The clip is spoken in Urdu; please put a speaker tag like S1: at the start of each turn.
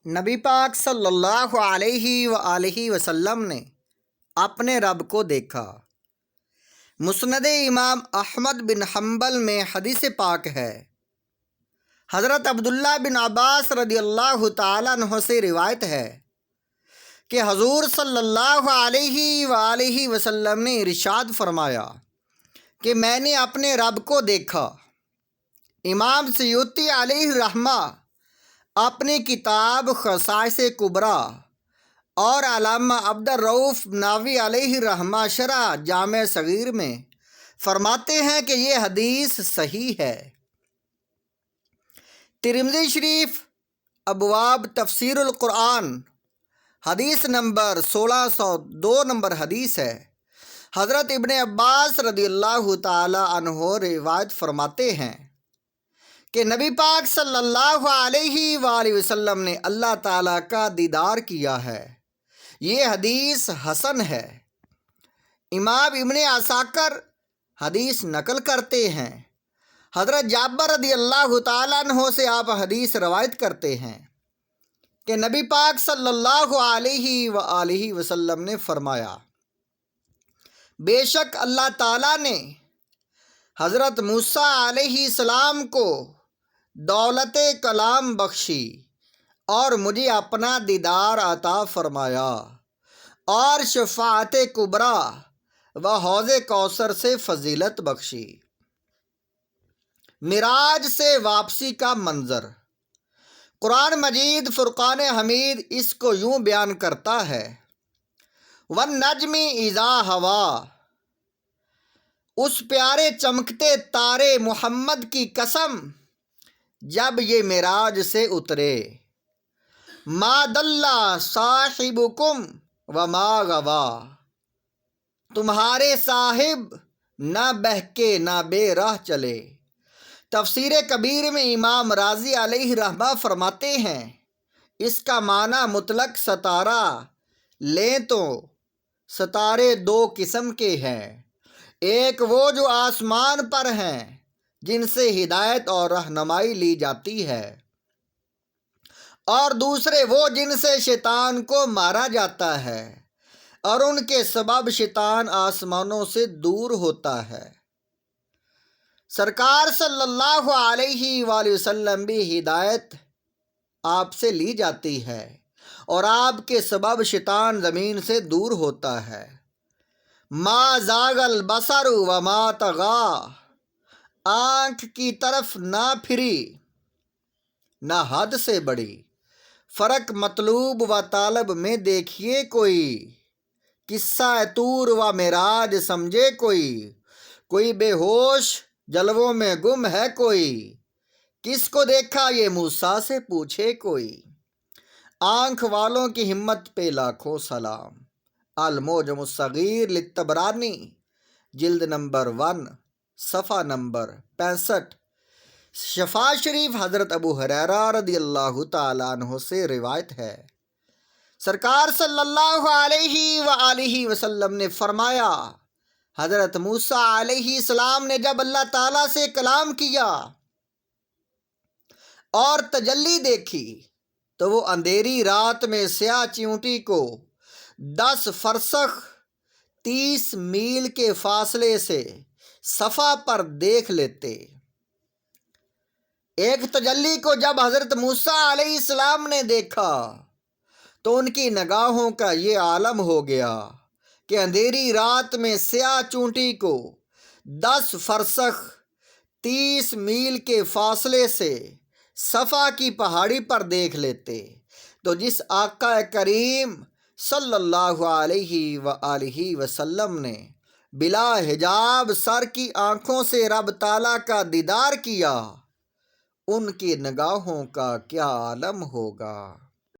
S1: نبی پاک صلی اللہ علیہ وآلہ وسلم نے اپنے رب کو دیکھا۔ مسند امام احمد بن حنبل میں حدیث پاک ہے۔ حضرت عبداللہ بن عباس رضی اللہ تعالیٰ عنہ سے روایت ہے کہ حضور صلی اللہ علیہ وآلہ وسلم نے ارشاد فرمایا کہ میں نے اپنے رب کو دیکھا۔ امام سیوطی علیہ الرحمہ اپنی کتاب خصائص کبریٰ اور علامہ عبد الرؤف ناوی علیہ الرحمہ شرح جامع صغیر میں فرماتے ہیں کہ یہ حدیث صحیح ہے۔ ترمذی شریف ابواب تفسیر القرآن حدیث نمبر 1602 نمبر حدیث ہے۔ حضرت ابن عباس رضی اللہ تعالی عنہ روایت فرماتے ہیں کہ نبی پاک صلی اللہ علیہ وآلہ وسلم نے اللہ تعالیٰ کا دیدار کیا ہے۔ یہ حدیث حسن ہے۔ امام ابن عساکر حدیث نقل کرتے ہیں۔ حضرت جابر رضی اللہ تعالیٰ عنہ سے آپ حدیث روایت کرتے ہیں کہ نبی پاک صلی اللہ علیہ وآلہ وسلم نے فرمایا، بے شک اللہ تعالیٰ نے حضرت موسیٰ علیہ السلام کو دولت کلام بخشی اور مجھے اپنا دیدار عطا فرمایا اور شفاعت کبریٰ و حوض کوثر سے فضیلت بخشی۔ معراج سے واپسی کا منظر۔ قرآن مجید فرقان حمید اس کو یوں بیان کرتا ہے، وَالنَّجْمِ إِذَا هَوَىٰ، اس پیارے چمکتے تارے محمد کی قسم جب یہ معراج سے اترے، مَا ضَلَّ صَاحِبُكُمْ وَمَا غَوَىٰ، تمہارے صاحب نہ بہکے نہ بے راہ چلے۔ تفسیر کبیر میں امام رازی علیہ رحمہ فرماتے ہیں، اس کا معنی مطلق ستارہ لیں تو ستارے دو قسم کے ہیں، ایک وہ جو آسمان پر ہیں جن سے ہدایت اور رہنمائی لی جاتی ہے، اور دوسرے وہ جن سے شیطان کو مارا جاتا ہے اور ان کے سبب شیطان آسمانوں سے دور ہوتا ہے۔ سرکار صلی اللہ علیہ وآلہ وسلم بھی ہدایت آپ سے لی جاتی ہے اور آپ کے سبب شیطان زمین سے دور ہوتا ہے۔ ما زاغ البصر وما طغیٰ، آنکھ کی طرف نہ پھری نہ حد سے بڑی، فرق مطلوب و طالب میں دیکھیے کوئی، قصہ طور و معراج سمجھے کوئی بے ہوش جلووں میں گم ہے کوئی، کس کو دیکھا یہ موسیٰ سے پوچھے کوئی۔ آنکھ والوں کی ہمت پہ لاکھوں سلام۔ المعجم الصغیر للطبرانی جلد نمبر 1 صفحہ نمبر 65۔ شفاء شریف حضرت ابو ہریرہ رضی اللہ تعالیٰ عنہ سے روایت ہے، سرکار صلی اللہ علیہ وآلہ وسلم نے فرمایا، حضرت موسیٰ علیہ السلام نے جب اللہ تعالیٰ سے کلام کیا اور تجلی دیکھی تو وہ اندھیری رات میں سیاہ چیونٹی کو 10 فرسخ 30 میل کے فاصلے سے صفا پر دیکھ لیتے۔ ایک تجلی کو جب حضرت موسیٰ علیہ السلام نے دیکھا تو ان کی نگاہوں کا یہ عالم ہو گیا کہ اندھیری رات میں سیاہ چونٹی کو 10 فرسخ 30 میل کے فاصلے سے صفا کی پہاڑی پر دیکھ لیتے، تو جس آقا کریم صلی اللہ علیہ وآلہ وسلم نے بلا حجاب سر کی آنکھوں سے رب تعالیٰ کا دیدار کیا، ان کی نگاہوں کا کیا عالم ہوگا۔